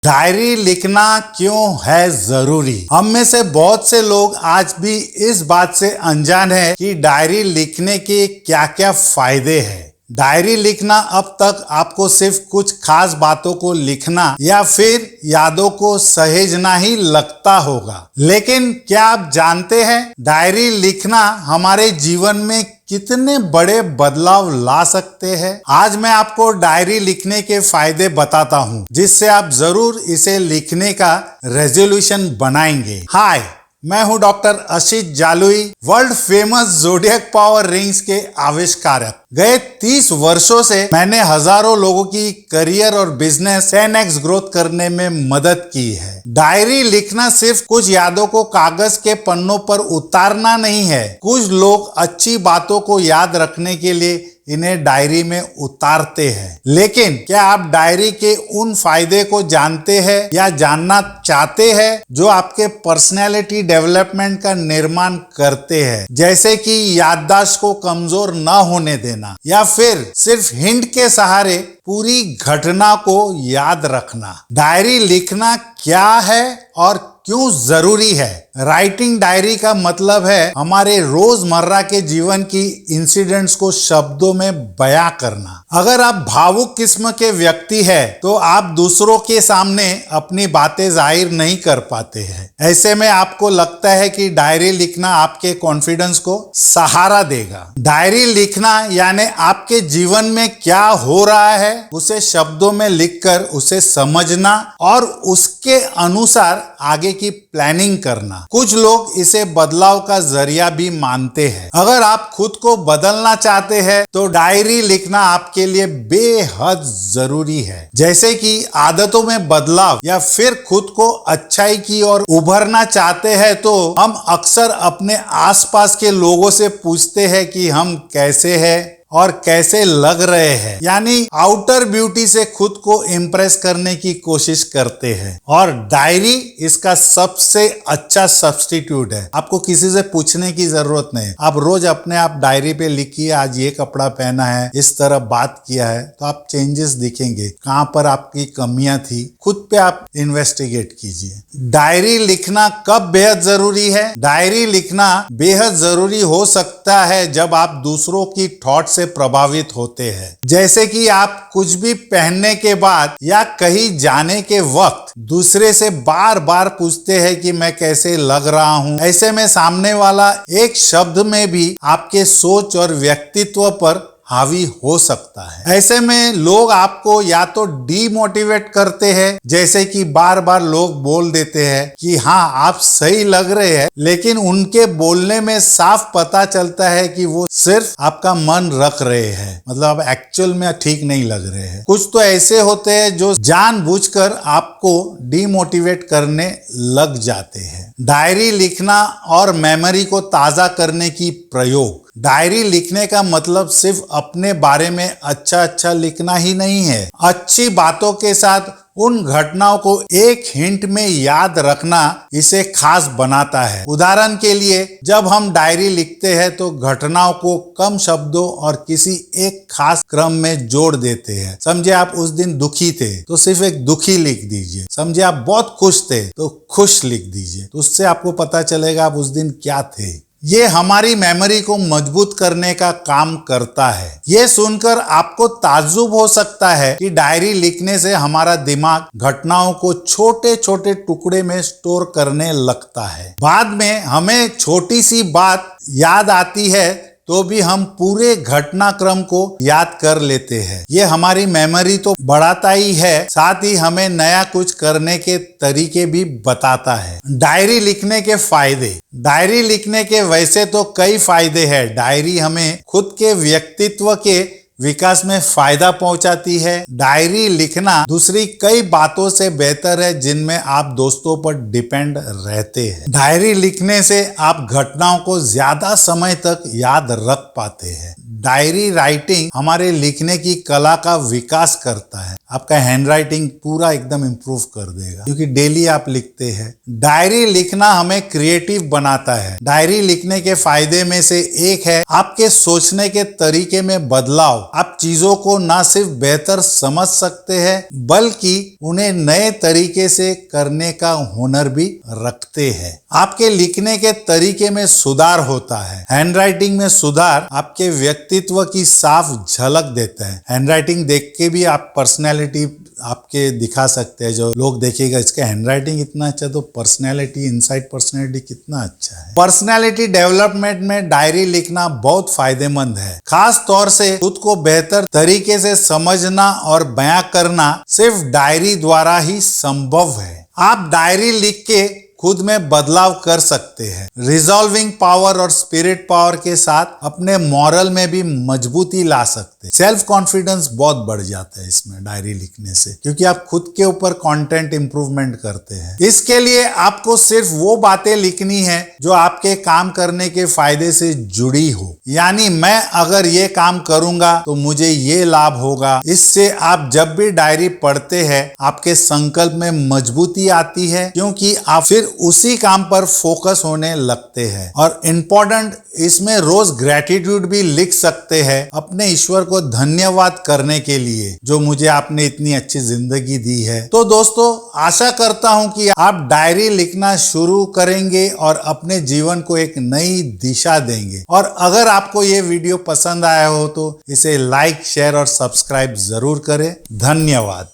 Diary लिखना क्यों है जरूरी। हम में से बहुत से लोग आज भी इस बात से अनजान है कि डायरी लिखने के क्या क्या फायदे हैं। डायरी लिखना अब तक आपको सिर्फ कुछ खास बातों को लिखना या फिर यादों को सहेजना ही लगता होगा, लेकिन क्या आप जानते हैं डायरी लिखना हमारे जीवन में कितने बड़े बदलाव ला सकते हैं। आज मैं आपको डायरी लिखने के फायदे बताता हूं, जिससे आप जरूर इसे लिखने का रेजोल्यूशन बनाएंगे। हाय, मैं हूं doctor Ashish Jalui, world famous zodiac power rings के आविष्कारक। गए 30 वर्षों से मैंने हजारों लोगों की करियर और बिजनेस 10x ग्रोथ करने में मदद की है। डायरी लिखना सिर्फ कुछ यादों को कागज के पन्नों पर उतारना नहीं है। कुछ लोग अच्छी बातों को याद रखने के लिए इन्हें डायरी में उतारते हैं, लेकिन क्या आप डायरी के उन फायदे को जानते हैं या जानना चाहते हैं जो आपके पर्सनैलिटी डेवलपमेंट का निर्माण करते हैं, जैसे कि याददाश्त को कमजोर न होने देना या फिर सिर्फ हिंट के सहारे पूरी घटना को याद रखना। डायरी लिखना क्या है और क्यों जरूरी है। राइटिंग डायरी का मतलब है हमारे रोजमर्रा के जीवन की इंसिडेंट्स को शब्दों में बयां करना। अगर आप भावुक किस्म के व्यक्ति हैं तो आप दूसरों के सामने अपनी बातें जाहिर नहीं कर पाते हैं। ऐसे में आपको लगता है कि डायरी लिखना आपके कॉन्फिडेंस को सहारा देगा। डायरी लिखना यानी आपके जीवन में क्या हो रहा है उसे शब्दों में लिखकर उसे समझना और उसके अनुसार आगे की प्लानिंग करना। कुछ लोग इसे बदलाव का जरिया भी मानते हैं। अगर आप खुद को बदलना चाहते हैं तो डायरी लिखना आपके लिए बेहद जरूरी है। जैसे कि आदतों में बदलाव या फिर खुद को अच्छाई की ओर उभरना चाहते हैं तो हम अक्सर अपने आसपास के लोगों से पूछते हैं कि हम कैसे हैं और कैसे लग रहे हैं, यानी आउटर ब्यूटी से खुद को इम्प्रेस करने की कोशिश करते हैं। और डायरी इसका सबसे अच्छा सब्स्टिट्यूट है। आपको किसी से पूछने की जरूरत नहीं, आप रोज अपने आप डायरी पे लिखिए, आज ये कपड़ा पहना है, इस तरह बात किया है, तो आप चेंजेस दिखेंगे, कहां पर आपकी कमियां थी, खुद पे आप इन्वेस्टिगेट कीजिए। डायरी लिखना कब बेहद जरूरी है। डायरी लिखना बेहद जरूरी हो सकता है जब आप दूसरों की थॉट से प्रभावित होते हैं, जैसे कि आप कुछ भी पहनने के बाद या कहीं जाने के वक्त दूसरे से बार बार पूछते हैं कि मैं कैसे लग रहा हूं। ऐसे में सामने वाला एक शब्द में भी आपके सोच और व्यक्तित्व पर हावी हो सकता है। ऐसे में लोग आपको या तो डीमोटिवेट करते हैं, जैसे कि बार बार लोग बोल देते हैं कि हाँ आप सही लग रहे हैं, लेकिन उनके बोलने में साफ पता चलता है कि वो सिर्फ आपका मन रख रहे हैं, मतलब एक्चुअल में ठीक नहीं लग रहे हैं। कुछ तो ऐसे होते हैं जो जानबूझकर आपको डीमोटिवेट करने लग जाते हैं। डायरी लिखना और मेमोरी को ताजा करने की प्रयोग। डायरी लिखने का मतलब सिर्फ अपने बारे में अच्छा लिखना ही नहीं है। अच्छी बातों के साथ उन घटनाओं को एक हिंट में याद रखना इसे खास बनाता है। उदाहरण के लिए, जब हम डायरी लिखते हैं तो घटनाओं को कम शब्दों और किसी एक खास क्रम में जोड़ देते हैं। समझे आप उस दिन दुखी थे तो सिर्फ एक दुखी लिख दीजिए। समझे आप बहुत खुश थे तो खुश लिख दीजिए, तो उससे आपको पता चलेगा आप उस दिन क्या थे। ये हमारी मेमोरी को मजबूत करने का काम करता है। ये सुनकर आपको ताज्जुब हो सकता है कि डायरी लिखने से हमारा दिमाग घटनाओं को छोटे छोटे टुकड़े में स्टोर करने लगता है। बाद में हमें छोटी सी बात याद आती है तो भी हम पूरे घटनाक्रम को याद कर लेते हैं। ये हमारी मेमोरी तो बढ़ाता ही है, साथ ही हमें नया कुछ करने के तरीके भी बताता है। डायरी लिखने के फायदे। डायरी लिखने के वैसे तो कई फायदे हैं। डायरी हमें खुद के व्यक्तित्व के विकास में फायदा पहुंचाती है। डायरी लिखना दूसरी कई बातों से बेहतर है जिनमें आप दोस्तों पर डिपेंड रहते हैं। डायरी लिखने से आप घटनाओं को ज्यादा समय तक याद रख पाते हैं। डायरी राइटिंग हमारे लिखने की कला का विकास करता है। आपका हैंडराइटिंग पूरा एकदम इंप्रूव कर देगा क्योंकि डेली आप लिखते हैं। डायरी लिखना हमें क्रिएटिव बनाता है। डायरी लिखने के फायदे में से एक है आपके सोचने के तरीके में बदलाव। आप चीजों को ना सिर्फ बेहतर समझ सकते हैं बल्कि उन्हें नए तरीके से करने का हुनर भी रखते हैं। आपके लिखने के तरीके में सुधार होता है। हैंडराइटिंग में सुधार आपके व्यक्तित्व की साफ झलक देता है। हैंडराइटिंग देख के भी आप पर्सनैलिटी आपके दिखा सकते हैं। जो लोग देखेगा इसका हैंडराइटिंग इतना अच्छा, तो पर्सनैलिटी, इनसाइड पर्सनैलिटी कितना अच्छा है। पर्सनैलिटी डेवलपमेंट में डायरी लिखना बहुत फायदेमंद है। खास तौर से खुद को बेहतर तरीके से समझना और बयां करना सिर्फ डायरी द्वारा ही संभव है। आप डायरी लिख के खुद में बदलाव कर सकते हैं। रिजॉल्विंग पावर और स्पिरिट पावर के साथ अपने मॉरल में भी मजबूती ला सकते हैं। सेल्फ कॉन्फिडेंस बहुत बढ़ जाता है इसमें डायरी लिखने से, क्योंकि आप खुद के ऊपर कंटेंट इंप्रूवमेंट करते हैं। इसके लिए आपको सिर्फ वो बातें लिखनी है जो आपके काम करने के फायदे से जुड़ी हो। यानी मैं अगर ये काम करूंगा तो मुझे ये लाभ होगा। इससे आप जब भी डायरी पढ़ते हैं आपके संकल्प में मजबूती आती है, क्योंकि आप फिर उसी काम पर फोकस होने लगते हैं। और इम्पोर्टेंट, इसमें रोज ग्रेटिट्यूड भी लिख सकते हैं अपने ईश्वर को धन्यवाद करने के लिए जो मुझे आपने इतनी अच्छी जिंदगी दी है। तो दोस्तों, आशा करता हूं कि आप डायरी लिखना शुरू करेंगे और अपने जीवन को एक नई दिशा देंगे। और अगर आपको ये वीडियो पसंद आया हो तो इसे लाइक, शेयर और सब्सक्राइब जरूर करें। धन्यवाद।